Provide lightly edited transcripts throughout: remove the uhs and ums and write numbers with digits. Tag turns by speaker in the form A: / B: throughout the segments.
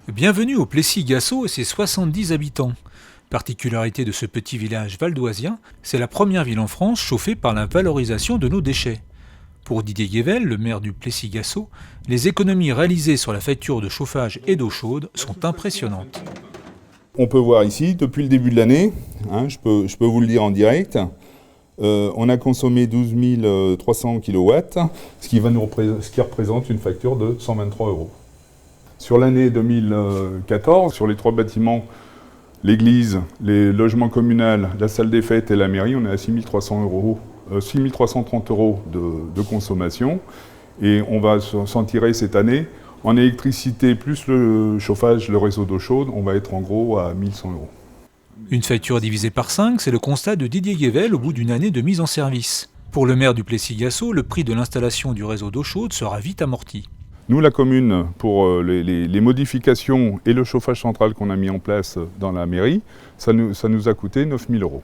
A: Bienvenue au Plessis-Gassot et ses 70 habitants. Particularité de ce petit village valdoisien, c'est la première ville en France chauffée par la valorisation de nos déchets. Pour Didier Guével, le maire du Plessis-Gassot, les économies réalisées sur la facture de chauffage et d'eau chaude sont impressionnantes.
B: On peut voir ici, depuis le début de l'année, je peux vous le dire en direct, on a consommé 12 300 kW, ce qui représente une facture de 123 €. Sur l'année 2014, sur les 3 bâtiments, l'église, les logements communaux, la salle des fêtes et la mairie, on est à 6330 € de consommation. Et on va s'en tirer cette année. En électricité plus le chauffage, le réseau d'eau chaude, on va être en gros à 1100 €.
A: Une facture divisée par 5, c'est le constat de Didier Guével au bout d'une année de mise en service. Pour le maire du Plessis-Gassot, le prix de l'installation du réseau d'eau chaude sera vite amorti.
B: Nous, la commune, pour les modifications et le chauffage central qu'on a mis en place dans la mairie, ça nous a coûté 9000 €.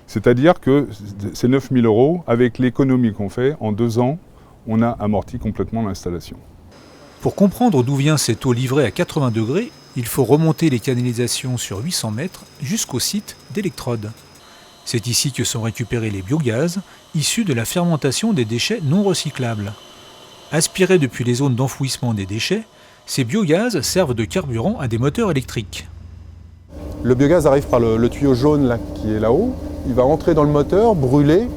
B: C'est-à-dire que ces 9000 €, avec l'économie qu'on fait, en 2 ans, on a amorti complètement l'installation.
A: Pour comprendre d'où vient cette eau livrée à 80 degrés, il faut remonter les canalisations sur 800 mètres jusqu'au site d'électrode. C'est ici que sont récupérés les biogaz, issus de la fermentation des déchets non recyclables. Aspirés depuis les zones d'enfouissement des déchets, ces biogaz servent de carburant à des moteurs électriques.
C: Le biogaz arrive par le tuyau jaune là, qui est là-haut. Il va entrer dans le moteur, brûler,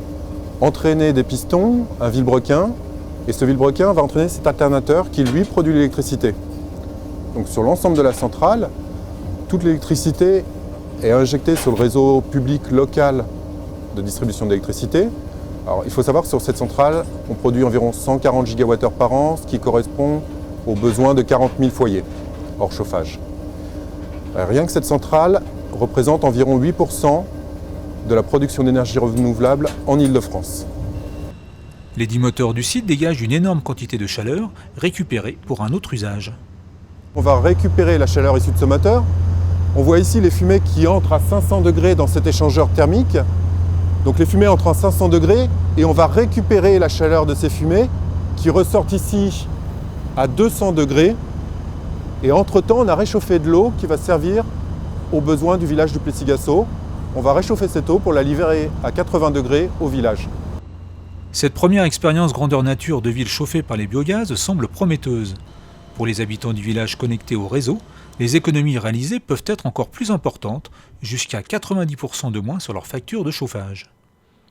C: entraîner des pistons, un vilebrequin. Et ce vilebrequin va entraîner cet alternateur qui, lui, produit l'électricité. Donc sur l'ensemble de la centrale, toute l'électricité est injectée sur le réseau public local de distribution d'électricité. Alors, il faut savoir que sur cette centrale, on produit environ 140 gigawattheures par an, ce qui correspond aux besoins de 40 000 foyers, hors chauffage. Rien que cette centrale représente environ 8% de la production d'énergie renouvelable en Île-de-France.
A: Les 10 moteurs du site dégagent une énorme quantité de chaleur, récupérée pour un autre usage.
C: On va récupérer la chaleur issue de ce moteur. On voit ici les fumées qui entrent à 500 degrés dans cet échangeur thermique. Donc les fumées entrent à 500 degrés et on va récupérer la chaleur de ces fumées qui ressortent ici à 200 degrés. Et entre-temps, on a réchauffé de l'eau qui va servir aux besoins du village du Plessis-Gassot. On va réchauffer cette eau pour la livrer à 80 degrés au village.
A: Cette première expérience grandeur nature de ville chauffée par les biogaz semble prometteuse. Pour les habitants du village connectés au réseau, les économies réalisées peuvent être encore plus importantes, jusqu'à 90% de moins sur leur facture de chauffage.